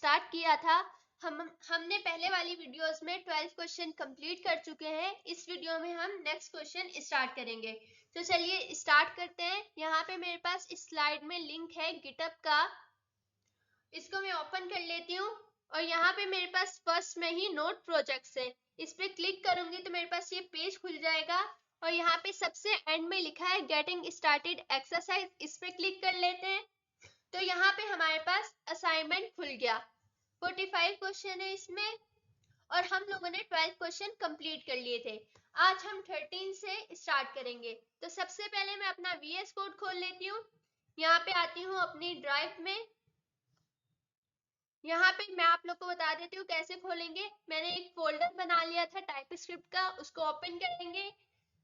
Start किया था, हमने पहले वाली वीडियोस में 12 क्वेश्चन कंप्लीट कर चुके हैं। इस वीडियो में हम नेक्स्ट क्वेश्चन स्टार्ट करेंगे। तो चलिए स्टार्ट करते हैं। यहाँ पे मेरे पास इस स्लाइड में लिंक है गिटहब का, इसको मैं ओपन कर लेती हूँ और यहाँ पे मेरे पास फर्स्ट में ही नोट प्रोजेक्ट्स है। इस पे क्लिक करूंगी तो मेरे पास ये पेज खुल जाएगा और यहाँ पे सबसे एंड में लिखा है गेटिंग स्टार्टेड एक्सरसाइज, इस पे क्लिक कर लेते हैं। तो यहाँ पे हमारे पास असाइनमेंट खुल गया। 45 क्वेश्चन है इसमें और हम लोगों ने 12 क्वेश्चन कंप्लीट कर लिए थे। आज हम 13 से स्टार्ट करेंगे। तो सबसे पहले मैं अपना VS कोड खोल लेती हूँ। यहाँ पे आती हूँ अपनी ड्राइव में। यहाँ पे मैं आप लोग को बता देती हूँ कैसे खोलेंगे। मैंने एक फोल्डर बना लिया था टाइपस्क्रिप्ट का, उसको ओपन करेंगे।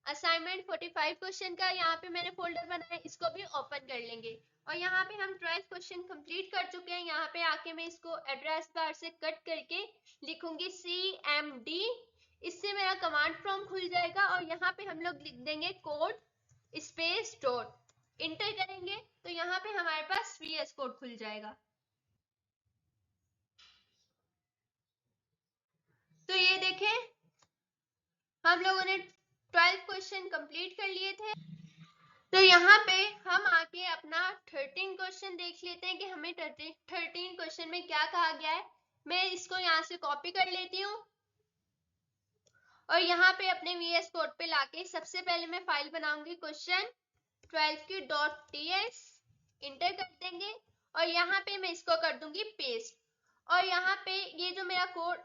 असाइनमेंट 45 क्वेश्चन का यहाँ पे मैंने फोल्डर बनाया, इसको भी ओपन कर लेंगे। और यहाँ पे हम 12 क्वेश्चन कंप्लीट कर चुके हैं। यहाँ पे आके मैं इसको एड्रेस बार से कट करके लिखूंगी CMD, इससे मेरा कमांड प्रॉम्प्ट खुल जाएगा और यहाँ पे हम लोग लिख देंगे कोड स्पेस डॉट, इंटर करेंगे तो यहाँ पे हमारे पास VS कोड खुल जाएगा। तो ये देखें हम लोगों ने 12 क्वेश्चन कंप्लीट कर लिए थे। तो यहाँ पे हम आके अपना 13 क्वेश्चन देख लेते हैं कि हमें 13 क्वेश्चन में क्या कहा गया है। मैं इसको यहाँ से कॉपी कर लेती हूँ और यहाँ पे अपने VS कोड पे लाके सबसे पहले मैं फाइल बनाऊंगी क्वेश्चन 12 की .ts, इंटर कर देंगे और यहाँ पे मैं इसको कर दूंगी पेस्ट। और यहाँ पे ये जो मेरा कोड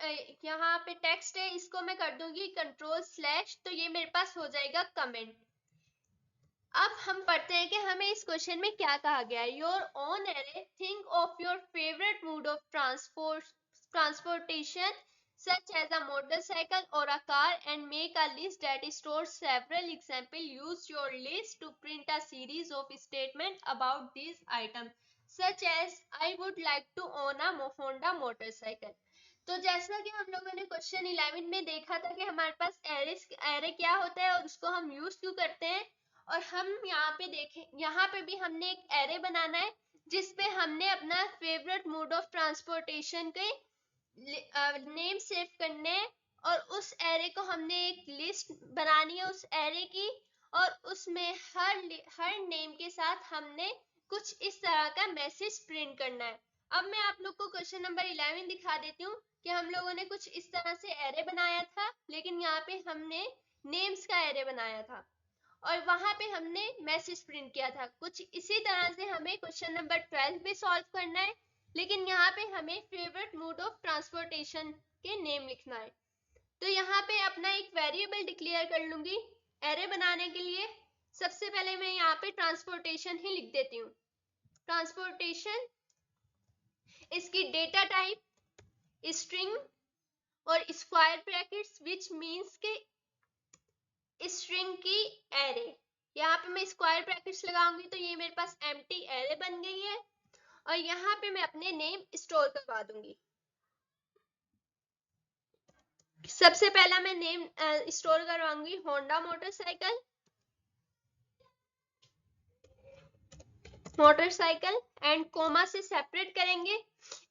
यहाँ पे टेक्स्ट है इसको मैं कर दूंगी कंट्रोल/, तो ये मेरे पास हो जाएगा कमेंट। अब हम पढ़ते हैं कि हमें इस क्वेश्चन में क्या कहा गया है। Your own array, think of your favourite mode of transportation such as a motorcycle or a car and make a list that stores several examples. Use your list to print a series of statements about these items such as I would like to own a Honda motorcycle. तो जैसा कि हम लोगों ने question 11 में देखा था कि हमारे पास एरे क्या होता है और उसको हम यूज क्यों करते हैं, और हम यहाँ पे देखें, यहाँ पे भी हमने एक एरे बनाना है जिसपे हमने अपना फेवरेट मोड ऑफ ट्रांसपोर्टेशन के नेम सेव करने हैं और उस एरे को हमने एक लिस्ट बनानी है उस एरे की, और उसमें हर नेम के साथ हमने कुछ इस तरह का मैसेज प्रिंट करना है। अब मैं आप लोग को क्वेश्चन नंबर 11 दिखा देती हूँ कि हम लोगों ने कुछ इस तरह से एरे बनाया था, लेकिन यहाँ पे हमने नेम्स का एरे बनाया था और वहां पे हमने मैसेज प्रिंट किया था। कुछ इसी तरह से हमें क्वेश्चन नंबर 12 भी सॉल्व करना है, लेकिन यहाँ पे हमें फेवरेट मोड ऑफ ट्रांसपोर्टेशन के नेम लिखना है। तो यहाँ पे अपना एक वेरिएबल डिक्लेयर कर लूंगी एरे बनाने के लिए। सबसे पहले मैं यहाँ पे ट्रांसपोर्टेशन ही लिख देती हूँ। ट्रांसपोर्टेशन, इसकी डेटा टाइप स्ट्रिंग और स्क्वायर ब्रैकेट्स विच मींस के स्ट्रिंग की एरे। यहाँ पे मैं स्क्वायर ब्रैकेट्स लगाऊंगी तो ये मेरे पास एम्प्टी एरे बन गई है और यहाँ पे मैं अपने नेम स्टोर करवा दूंगी। सबसे पहला मैं नेम स्टोर करवाऊंगी होंडा मोटरसाइकिल एंड कोमा से सेपरेट करेंगे,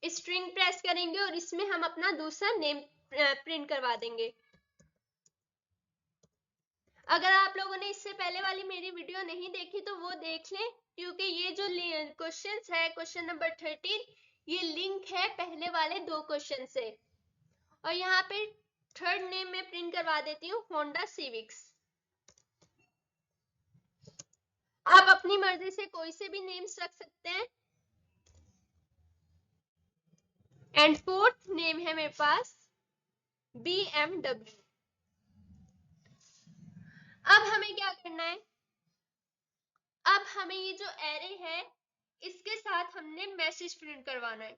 स्ट्रिंग प्रेस करेंगे और इसमें हम अपना दूसरा नेम प्रिंट करवा देंगे। अगर आप लोगों ने इससे पहले वाली मेरी वीडियो नहीं देखी तो वो देख लें, क्योंकि ये जो क्वेश्चंस है क्वेश्चन नंबर 13, ये लिंक है पहले वाले 2 क्वेश्चन से। और यहाँ पे थर्ड नेम में प्रिंट करवा देती हूँ होंडा सिविक्स। आप अपनी मर्जी से कोई से भी नेम्स रख सकते हैं। एंड फोर्थ नेम है मेरे पास BMW। अब हमें क्या करना है, अब हमें ये जो एरे है इसके साथ हमने मैसेज प्रिंट करवाना है,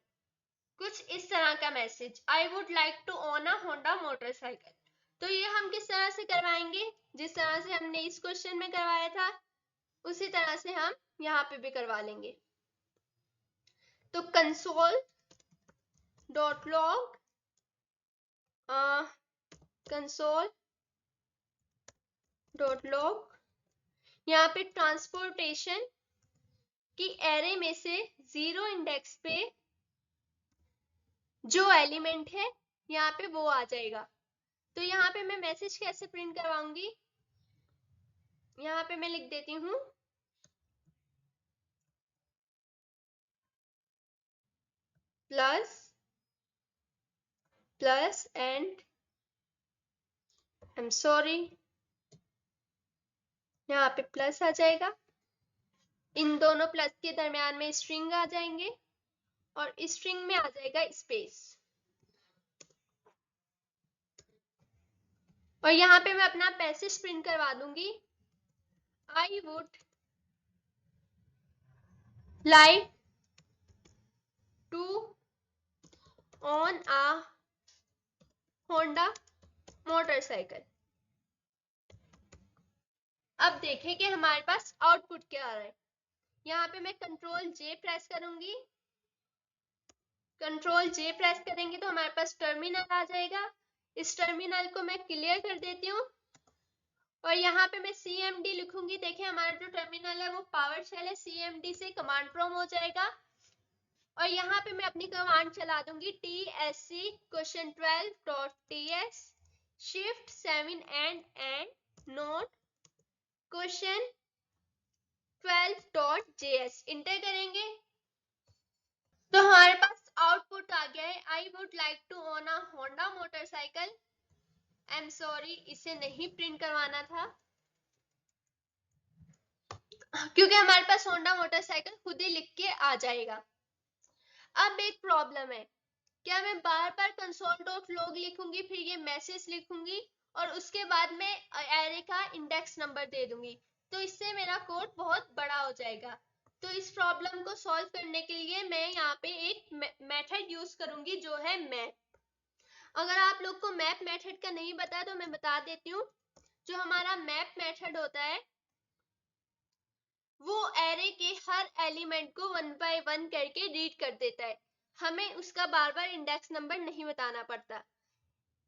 कुछ इस तरह का message, I would like to own a Honda motorcycle. तो ये हम किस तरह से करवाएंगे, जिस तरह से हमने इस क्वेश्चन में करवाया था उसी तरह से हम यहाँ पे भी करवा लेंगे। तो कंसोल डॉट लॉग यहाँ पे ट्रांसपोर्टेशन की एरे में से 0 इंडेक्स पे जो एलिमेंट है यहाँ पे वो आ जाएगा। तो यहाँ पे मैं मैसेज कैसे प्रिंट करवाऊंगी, यहाँ पे मैं लिख देती हूँ plus plus and I am sorry, यहाँ पे प्लस आ जाएगा, इन दोनों प्लस के दरमियान में स्ट्रिंग आ जाएंगे और स्ट्रिंग में आ जाएगा स्पेस। और यहाँ पे मैं अपना पैसेज प्रिंट करवा दूंगी, I would like to own a Honda motorcycle. अब देखें कि हमारे पास आउटपुट क्या आ रहा है। यहाँ पे मैं कंट्रोल जे प्रेस करूंगी, कंट्रोल जे प्रेस करेंगे तो हमारे पास टर्मिनल आ जाएगा। इस टर्मिनल को मैं क्लियर कर देती हूँ और यहाँ पे मैं CMD लिखूंगी। देखिए हमारा जो टर्मिनल है वो पावर शेल है, CMD से कमांड प्रॉम्प्ट हो जाएगा और यहाँ पे मैं अपनी कमांड चला दूंगी TSC question12.ts shift 7 and note question12.js enter करेंगे तो हमारे पास आउटपुट आ गया है, I would like to own a Honda motorcycle. I am sorry, इसे नहीं प्रिंट करवाना था क्योंकि हमारे पास होंडा मोटरसाइकिल खुद ही लिख के आ जाएगा। अब एक प्रॉब्लम है, क्या मैं बार बार कंसोल डॉट लॉग लिखूंगी फिर ये मैसेज लिखूंगी और उसके बाद में एरे का इंडेक्स नंबर दे दूंगी, तो इससे मेरा कोड बहुत बड़ा हो जाएगा। तो इस प्रॉब्लम को सॉल्व करने के लिए मैं यहाँ पे एक मेथड यूज करूंगी जो है मैप। अगर आप लोग को मैप मेथड का नहीं पता तो मैं बता देती हूँ। जो हमारा मैप मेथड होता है वो एरे के हर एलिमेंट को 1 बाय 1 करके रीड कर देता है, हमें उसका बार बार इंडेक्स नंबर नहीं बताना पड़ता।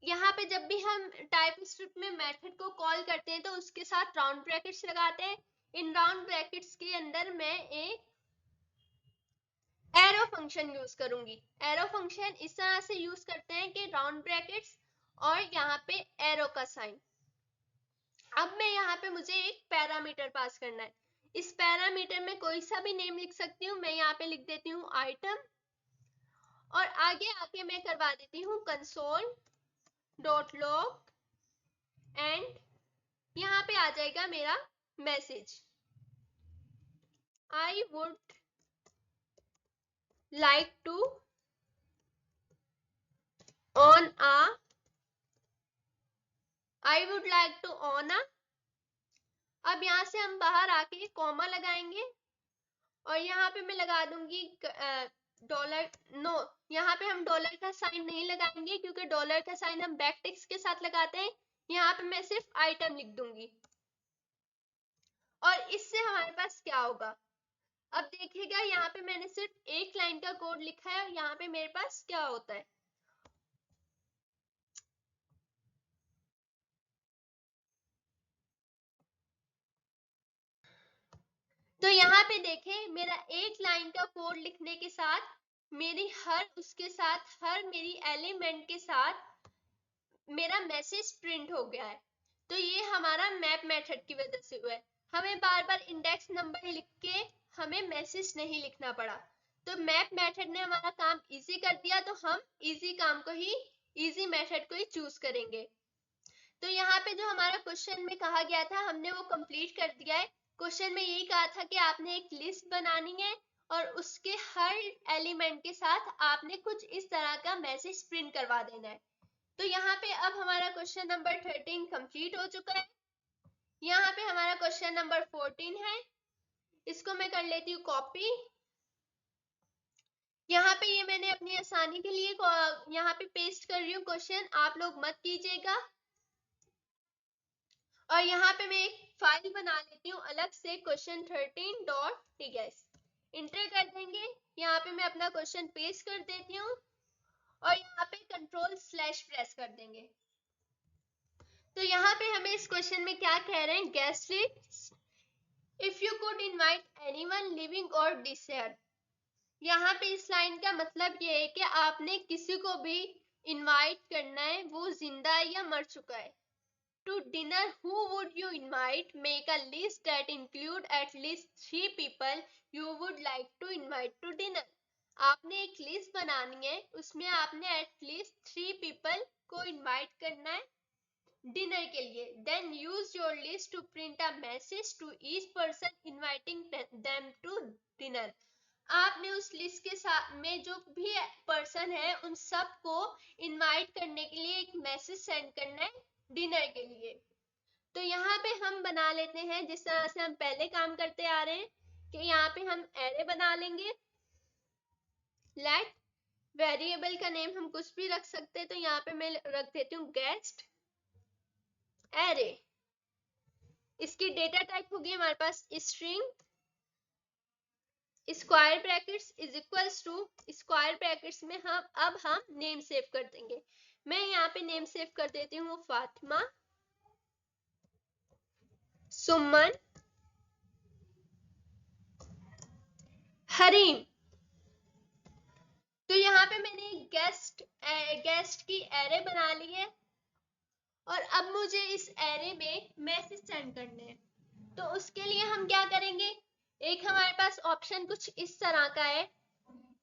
यहाँ पे जब भी हम टाइप स्क्रिप्ट में मेथड को कॉल करते हैं तो उसके साथ राउंड ब्रैकेट्स लगाते हैं। इन राउंड ब्रैकेट्स के अंदर मैं एक एरो फंक्शन यूज करूंगी। एरो फंक्शन इस तरह से यूज करते हैं कि राउंड ब्रैकेट्स और यहाँ पे एरो का साइन। अब मैं यहाँ पे मुझे एक पैरामीटर पास करना है, इस पैरामीटर में कोई सा भी नेम लिख सकती हूँ। मैं यहाँ पे लिख देती हूँ आइटम और आगे आके मैं करवा देती हूँ कंसोल डॉट लॉग एंड यहाँ पे आ जाएगा मेरा message, I would like to own a I would like to own a. अब यहाँ से हम बाहर आके कॉमा लगाएंगे और यहाँ पे मैं लगा दूंगी डॉलर नो, यहाँ पे हम डॉलर का साइन नहीं लगाएंगे क्योंकि डॉलर का साइन हम बैकटिक्स के साथ लगाते हैं। यहाँ पे मैं सिर्फ आइटम लिख दूंगी और इससे हमारे पास क्या होगा, अब देखिएगा यहाँ पे मैंने सिर्फ एक लाइन का कोड लिखा है और यहाँ पे मेरे पास क्या होता है। तो यहाँ पे देखें मेरा एक लाइन का कोड लिखने के साथ मेरी हर मेरी एलिमेंट के साथ मेरा मैसेज प्रिंट हो गया है। तो ये हमारा मैप मेथड की वजह से हुआ है, हमें बार बार इंडेक्स नंबर लिख के हमें मैसेज नहीं लिखना पड़ा। तो मैप मेथड ने हमारा काम इजी कर दिया, तो हम इजी काम को ही इजी मेथड को ही चूज करेंगे। तो यहाँ पे जो हमारा क्वेश्चन में कहा गया था हमने वो कंप्लीट कर दिया है। क्वेश्चन में यही कहा था कि आपने एक लिस्ट बनानी है और उसके हर एलिमेंट के साथ आपने कुछ इस तरह का मैसेज प्रिंट करवा देना है। तो यहाँ पे अब हमारा क्वेश्चन नंबर 13 कंप्लीट हो चुका है। यहाँ पे हमारा क्वेश्चन नंबर 14 है, इसको मैं कर लेती हूँ कॉपी। यहाँ पे ये मैंने अपनी आसानी के लिए यहाँ पे पेस्ट कर रही हूँ क्वेश्चन, आप लोग मत कीजिएगा। और यहाँ पे मैं एक फाइल बना लेती हूँ अलग से question13.ts इंटर कर देंगे। यहाँ पे मैं अपना क्वेश्चन पेस्ट कर देती हूँ और यहाँ पे कंट्रोल/ प्रेस कर देंगे। तो यहाँ पे हमें इस क्वेश्चन में क्या कह रहे हैं, guest list if you could invite anyone living और डिसेड। यहाँ पे इस लाइन का मतलब ये है कि आपने किसी को भी इनवाइट करना है, वो जिंदा है या मर चुका है। To dinner, who would you invite? Make a list that include at least 3 people you would like to invite to dinner. आपने एक लिस्ट बनानी है, उसमें आपने एटलीस्ट 3 पीपल को इनवाइट करना है डिनर के लिए. Then use your list to print a message to each person inviting them to dinner. आपने उस लिस्ट के साथ में जो भी पर्सन है उन सबको इनवाइट करने के लिए एक मैसेज सेंड करना है डिनर के लिए. तो यहाँ पे हम बना लेते हैं जिस तरह से हम पहले काम करते आ रहे हैं कि यहाँ पे हम एरे बना लेंगे. लेट वेरिएबल का नेम हम कुछ भी रख सकते हैं, तो यहाँ पे मैं रख देती हूँ गेस्ट एरे. इसकी डेटा टाइप होगी हमारे पास string. Square brackets is equals to, square brackets में हम नेम सेव कर देंगे. मैं यहाँ पे नेम सेव कर देती हूँ फातिमा, सुमन, हरीम. तो यहाँ पे मैंने गेस्ट की एरे बना ली है और अब मुझे इस एरे में मैसेज सेंड करने हैं. तो उसके लिए हम क्या करेंगे, एक हमारे पास ऑप्शन कुछ इस तरह का है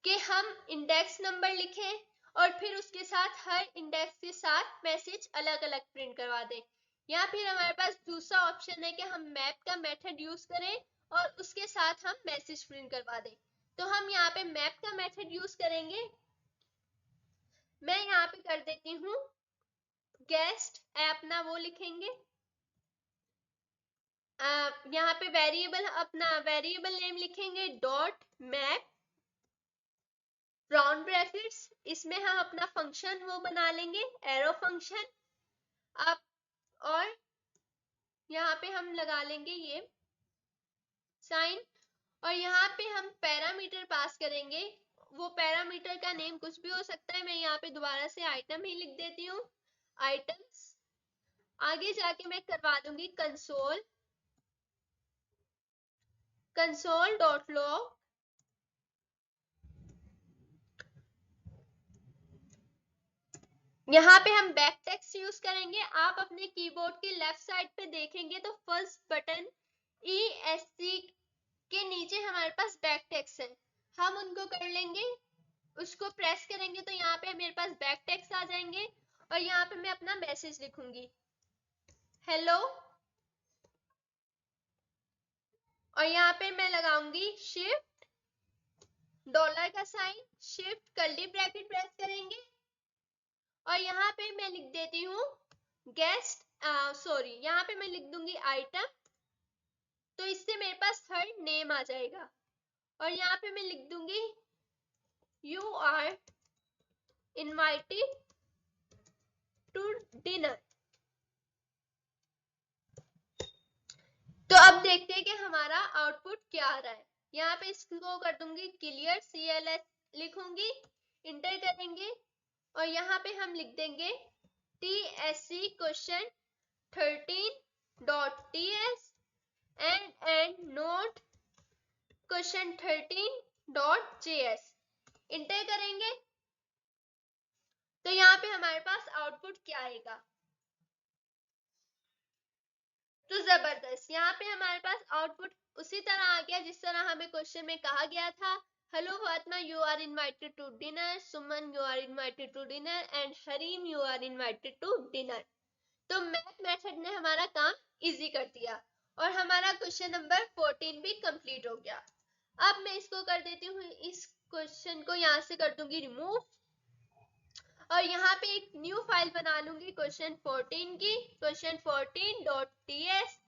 कि हम इंडेक्स नंबर लिखें और फिर उसके साथ हर इंडेक्स के साथ मैसेज अलग अलग प्रिंट करवा दें. या फिर हमारे पास दूसरा ऑप्शन है कि हम मैप का मेथड यूज करें और उसके साथ हम मैसेज प्रिंट करवा दें. तो हम यहाँ पे मैप का मेथड यूज करेंगे. मैं यहाँ पे कर देती हूँ गेस्ट अपना वो लिखेंगे. यहाँ पे वेरिएबल अपना वेरिएबल नेम लिखेंगे डॉट मैप राउंड ब्रैकेट्स. इसमें हम अपना फंक्शन वो बना लेंगे एरो फंक्शन. अब और यहाँ पे हम लगा लेंगे ये साइन और यहाँ पे हम पैरामीटर पास करेंगे. वो पैरामीटर का नेम कुछ भी हो सकता है. मैं यहाँ पे दोबारा से आइटम ही लिख देती हूँ, आइटम्स. आगे जाके मैं करवा दूंगी कंसोल डॉट लॉग. यहाँ पे हम बैक टेक्स्ट यूज करेंगे. आप अपने कीबोर्ड के लेफ्ट साइड पे देखेंगे तो फर्स्ट बटन ESC के नीचे हमारे पास बैक टेक्स्ट है. हम उनको कर लेंगे, उसको प्रेस करेंगे तो यहाँ पे मेरे पास बैक टेक्स्ट आ जाएंगे और यहाँ पे मैं अपना मैसेज लिखूंगी हेलो और यहाँ पे मैं लगाऊंगी शिफ्ट डॉलर का sign, shift curly bracket press करेंगे और यहाँ पे मैं लिख देती हूँ गेस्ट यहाँ पे मैं लिख दूंगी आइटम. तो इससे मेरे पास हर नेम आ जाएगा और यहाँ पे मैं लिख दूंगी you are invited to dinner. तो अब देखते हैं कि हमारा आउटपुट क्या आ रहा है. यहाँ पे इसको कर दूंगी क्लियर CLS लिखूंगी, इंटर करेंगे और यहाँ पे हम लिख देंगे TSC question 13.ts and note question 13.js. Inter करेंगे तो यहाँ पे हमारे पास आउटपुट क्या आएगा. तो जबरदस्त, यहाँ पे हमारे पास आउटपुट उसी तरह आ गया जिस तरह हमें क्वेश्चन में कहा गया था. Hello Fatima, you are invited to dinner. Suman, you are invited to dinner. And Harim, you are invited to dinner. तो मैथ मेथड ने हमारा काम इजी कर दिया और हमारा क्वेश्चन नंबर 14 भी कंप्लीट हो गया. अब मैं इसको कर देती हूँ, इस क्वेश्चन को यहाँ से कर दूंगी रिमूव और यहाँ पे एक न्यू फाइल बना लूंगी क्वेश्चन 14 की, क्वेश्चन 14.ts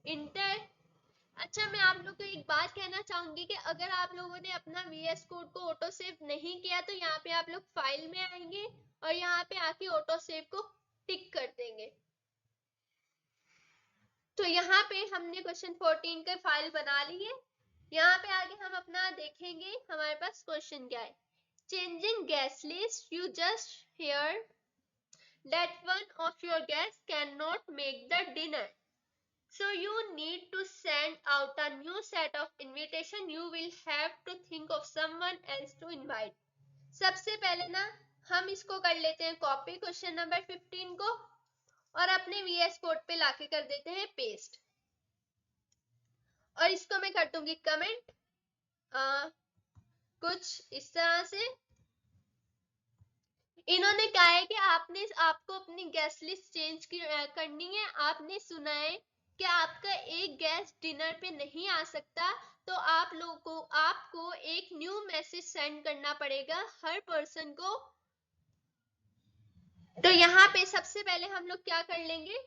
इंटर. अच्छा, मैं आप लोग को एक बात कहना चाहूंगी कि अगर आप लोगों ने अपना VS कोड को ऑटो सेव नहीं किया तो यहाँ पे आप लोग फाइल में आएंगे और यहाँ पे आके ऑटो सेव को टिक कर देंगे. तो यहाँ पे हमने क्वेश्चन 14 का फाइल बना ली है. यहाँ पे आगे हम अपना देखेंगे हमारे पास क्वेश्चन क्या है. Changing guest list, you just hear that one of your guests cannot make the dinner. So you need to send out a new set of invitation. You will have to think of someone else to invite. सबसे पहले ना हम इसको कर लेते हैं copy question number 15 को और अपने VS कोड पे लाके कर देते हैं पेस्ट और इसको मैं कर दूंगी कमेंट कुछ इस तरह से। इन्होंने कहा है कि आपको अपनी गेस्ट लिस्ट चेंज करनी है। आपने सुना है कि आपका एक गेस्ट डिनर पे नहीं आ सकता तो आपको एक न्यू मैसेज सेंड करना पड़ेगा हर पर्सन को। तो यहाँ पे सबसे पहले हम लोग क्या कर लेंगे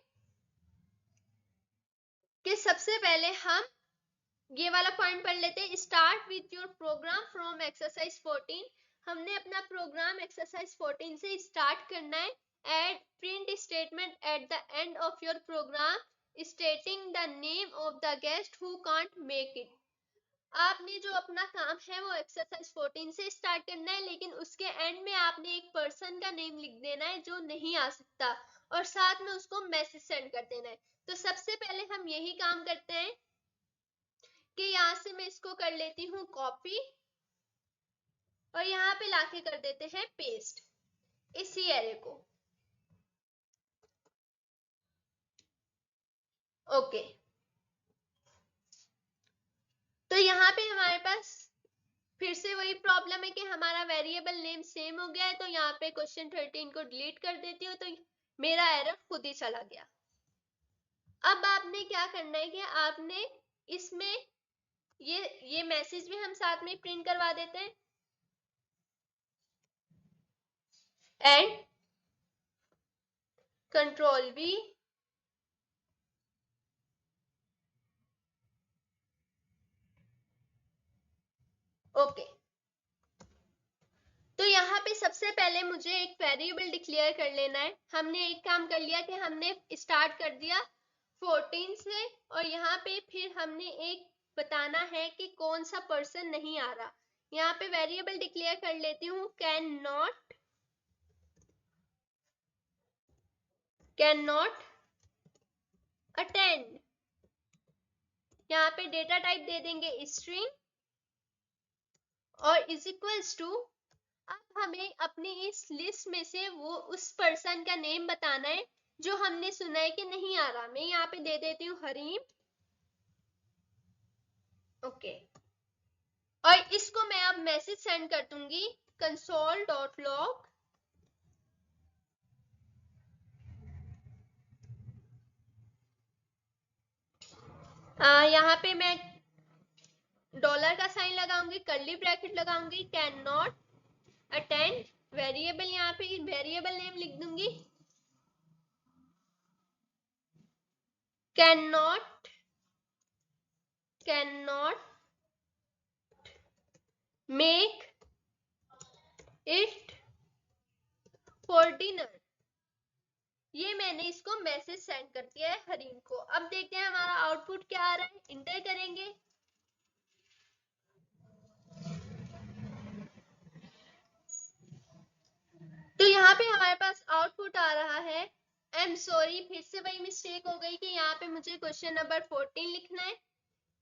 कि सबसे पहले हम ये वाला पॉइंट पढ़ लेते हैं। Start with your program from exercise 14। हमने अपना प्रोग्राम एक्सरसाइज 14 से स्टार्ट करना है। Add print statement at the end of your program stating the name of the guest who can't make it. आपने जो अपना काम है वो एक्सरसाइज 14 से स्टार्ट करना है, लेकिन उसके एंड में आपने एक पर्सन का नेम लिख देना है जो नहीं आ सकता और साथ में उसको मैसेज सेंड कर देना है। तो सबसे पहले हम यही काम करते हैं कि यहाँ से मैं इसको कर लेती हूँ कॉपी और यहाँ पे लाके कर देते हैं पेस्ट इसी एरे को। ओके, तो यहाँ पे हमारे पास फिर से वही प्रॉब्लम है कि हमारा वेरिएबल नेम सेम हो गया है। तो यहाँ पे क्वेश्चन 13 को डिलीट कर देती हूँ तो मेरा एरर खुद ही चला गया। अब आपने क्या करना है कि आपने इसमें ये मैसेज भी हम साथ में प्रिंट करवा देते हैं एंड कंट्रोल V ओके। तो यहाँ पे सबसे पहले मुझे एक वेरिएबल डिक्लेयर कर लेना है। हमने एक काम कर लिया कि हमने स्टार्ट कर दिया 14 से और यहाँ पे फिर हमने एक बताना है कि कौन सा पर्सन नहीं आ रहा। यहाँ पे वेरिएबल डिक्लेयर कर लेती हूँ कैन नॉट अटेंड। यहाँ पे डेटा टाइप दे देंगे स्ट्रिंग और इज इक्वल्स टू। अब हमें अपनी इस लिस्ट में से वो उस पर्सन का नेम बताना है जो हमने सुना है कि नहीं आ रहा। मैं यहाँ पे दे देती हूँ हरीम। ओके, और इसको मैं अब मैसेज सेंड कर दूंगी console.log यहाँ पे मैं डॉलर का साइन लगाऊंगी, कर्ली ब्रैकेट लगाऊंगी, कैन नॉट अटेंड वेरिएबल। यहाँ पे वेरिएबल नेम लिख दूंगी can not make it for dinner. ये मैंने इसको मैसेज सेंड कर दिया है हरीम को। अब देखते हैं हमारा आउटपुट क्या आ रहा है। इंटर करेंगे तो यहाँ पे हमारे पास आउटपुट आ रहा है। आई एम सॉरी, फिर से वही मिस्टेक हो गई कि यहाँ पे मुझे क्वेश्चन नंबर 14 लिखना है।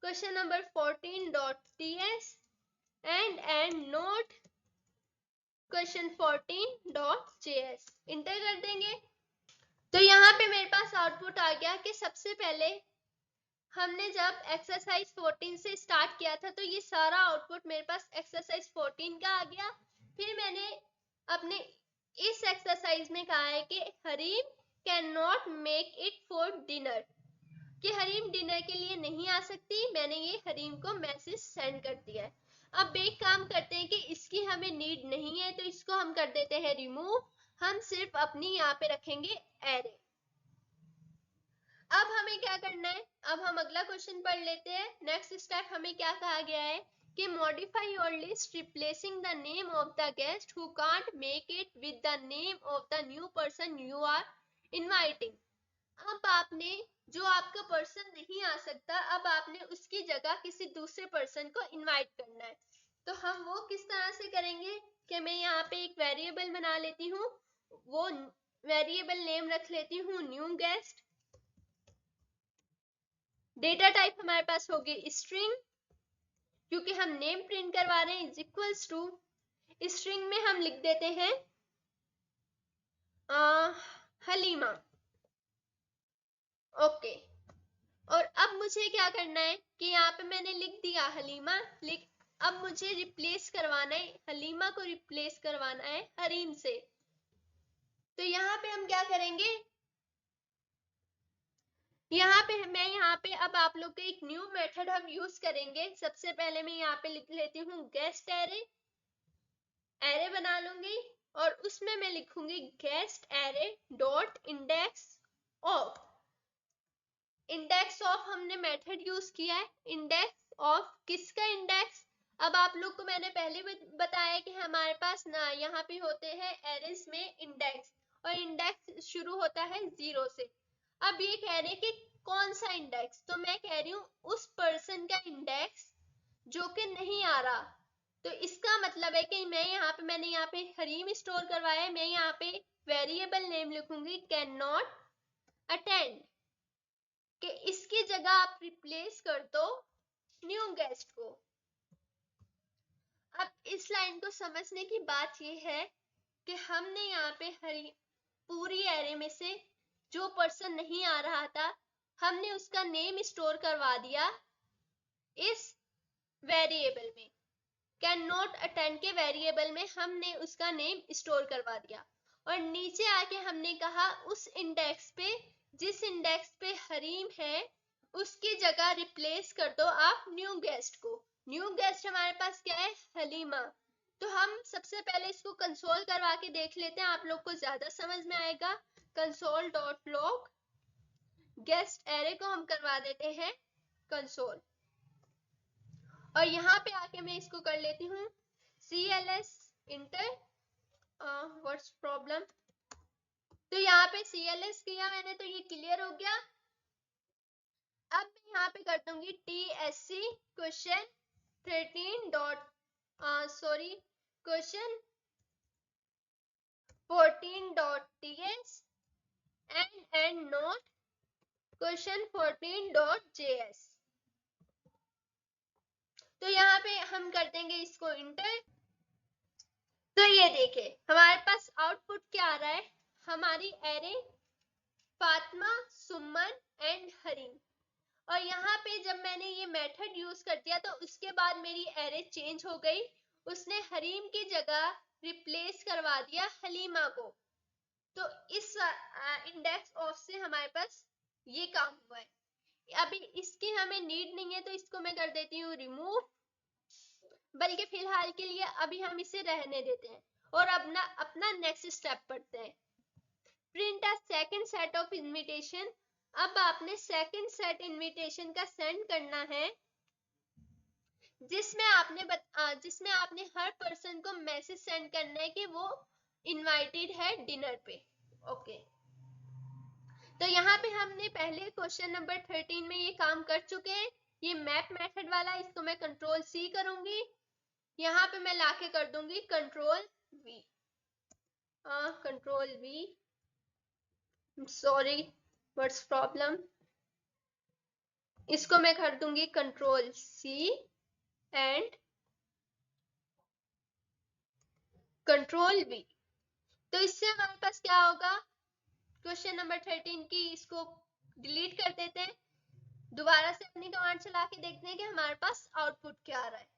Question number 14.ts and note question 14.js। Inter कर देंगे तो यहाँ पे मेरे पास आउटपुट आ गया कि सबसे पहले हमने जब एक्सरसाइज 14 से स्टार्ट किया था तो ये सारा आउटपुट मेरे पास एक्सरसाइज 14 का आ गया। फिर मैंने अपने इस एक्सरसाइज में कहा है कि Hareem can not make it for dinner, कि हरीम डिनर के लिए नहीं आ सकती। मैंने ये हरीम को मैसेज सेंड कर दिया है। अब एक काम करते हैं कि इसकी हमें नीड नहीं है तो इसको हम कर देते हैं रिमूव। हम सिर्फ अपनी यहाँ पे रखेंगे एरे। अब हमें क्या करना है, अब हम अगला क्वेश्चन पढ़ लेते हैं। नेक्स्ट स्टेप हमें क्या कहा गया है कि modify your list replacing the name of the guest who can't make it with the name of the new person you are inviting. अब आपने जो आपका पर्सन नहीं आ सकता, अब आपने उसकी जगह किसी दूसरे पर्सन को इनवाइट करना है। तो हम वो किस तरह से करेंगे कि मैं यहाँ पे एक वेरिएबल बना लेती हूँ, वो वेरिएबल नेम रख लेती हूँ न्यू गेस्ट डेटा टाइप हमारे पास होगी स्ट्रिंग, क्योंकि हम नेम प्रिंट करवा रहे हैं, इज इक्वल्स टू स्ट्रिंग में हम लिख देते हैं हलीमा। ओके, और अब मुझे क्या करना है कि यहाँ पे मैंने लिख दिया हलीमा, अब मुझे रिप्लेस करवाना है, हलीमा को रिप्लेस करवाना है हरीम से। तो यहाँ पे हम क्या करेंगे, मैं यहाँ पे अब आप लोग के एक न्यू मेथड हम यूज करेंगे। सबसे पहले मैं यहाँ पे लिख लेती हूँ गेस्ट एरे बना लूंगी, और उसमें मैं लिखूंगी guest array dot index of. Index of हमने मेथड यूज किया है, इंडेक्स ऑफ किसका इंडेक्स, अब आप लोग को मैंने पहले बताया कि हमारे पास ना यहाँ पे होते हैं एरेस में इंडेक्स, और इंडेक्स शुरू होता है 0 से। अब ये कह रहे हैं कि कौन सा इंडेक्स, तो मैं कह रही हूँ उस पर्सन का इंडेक्स जो कि नहीं आ रहा। तो इसका मतलब है कि मैंने यहाँ पे हरीम स्टोर करवाया है, मैं यहाँ पे वेरिएबल नेम लिखूंगी कैन नॉट अटेंड, कि इसकी जगह आप रिप्लेस कर दो न्यू गेस्ट को। अब इस लाइन को समझने की बात यह है कि हमने यहाँ पे पूरी एरे में से जो पर्सन नहीं आ रहा था, हमने उसका नेम स्टोर करवा दिया इस वेरिएबल में, कैन नॉट अटेंड के वेरिएबल में हमने उसका नेम स्टोर करवा दिया। और नीचे आके हमने कहा उस इंडेक्स पे, जिस इंडेक्स पे हरीम है, उसकी जगह रिप्लेस कर दो आप न्यू गेस्ट को। न्यू गेस्ट हमारे पास क्या है, हलीमा। तो हम सबसे पहले इसको कंसोल करवा के देख लेते हैं, आप लोग को ज्यादा समझ में आएगा। Console dot log guest array को हम करवा देते हैं कंसोल, और यहाँ पे आके मैं इसको कर लेती हूँ cls इंटर व्हाट्स प्रॉब्लम। तो यहाँ पे cls किया मैंने, तो ये क्लियर हो गया। अब मैं यहाँ पे कर दूंगी tsc question 13 dot sorry question 14 dot ts and note question 14 dot js। तो यहाँ पे हम कर देंगे इसको इंटर। तो ये देखिए हमारे पास आउटपुट क्या आ रहा है, हमारी array Fatima, Suman and Hareem. और यहाँ पे जब मैंने ये मेथड यूज कर दिया तो उसके बाद मेरी एरे चेंज हो गई, उसने हरीम की जगह रिप्लेस करवा दिया हलीमा को। तो इस इंडेक्स ऑफ से हमारे पास ये काम हुआ है। अभी इसकी हमें नीड नहीं है, तो इसको मैं कर देती हूँ रिमूव, बल्कि फिलहाल के लिए अभी हम इसे रहने देते हैं और अपना नेक्स्ट स्टेप पढ़ते हैं। Print a second set of invitation. अब आपने सेकंड सेट इनविटेशन का सेंड करना है, जिसमें आपने हर पर्सन को मैसेज सेंड करना है कि वो इनवाइटेड है डिनर पे। ओके, तो यहाँ पे हमने पहले क्वेश्चन नंबर 13 में ये काम कर चुके हैं। ये मैप मेथड वाला, इसको मैं कंट्रोल सी करूंगी, यहाँ पे मैं लाके कर दूंगी control V, sorry what's problem, इसको मैं कर दूंगी control C and control V. तो इससे हमारे पास क्या होगा, क्वेश्चन नंबर 13 की इसको डिलीट कर देते हैं, दोबारा से अपनी कमांड चला के देखते हैं कि हमारे पास आउटपुट क्या आ रहा है।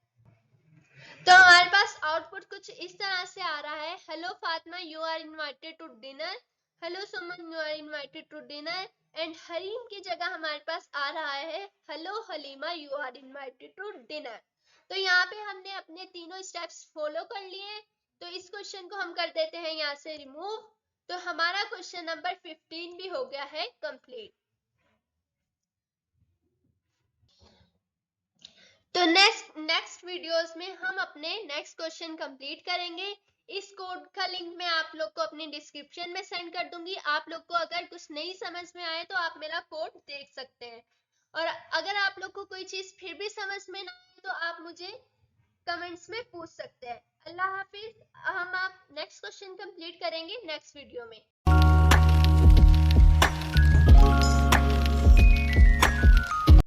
तो हमारे पास आउटपुट कुछ इस तरह से आ रहा है, hello Fatima you are invited to dinner, hello Suman you are invited to dinner, and Harim की जगह हमारे पास आ रहा है hello Halima you are invited to dinner. तो यहाँ पे हमने अपने तीनों स्टेप्स फॉलो कर लिए। तो इस क्वेश्चन को हम कर देते हैं यहाँ से रिमूव। तो हमारा क्वेश्चन नंबर 15 भी हो गया है कंप्लीट। तो नेक्स्ट वीडियोस में हम अपने नेक्स्ट क्वेश्चन कंप्लीट करेंगे। इस कोड का लिंक मैं आप लोग को अपनी डिस्क्रिप्शन में सेंड कर दूंगी। आप लोग को अगर कुछ नहीं समझ में आए तो आप मेरा कोड देख सकते हैं, और अगर आप लोग को कोई चीज फिर भी समझ में ना आए तो आप मुझे कमेंट्स में पूछ सकते हैं। अल्लाह हाफिज। हम आप नेक्स्ट क्वेश्चन कंप्लीट करेंगे नेक्स्ट वीडियो में।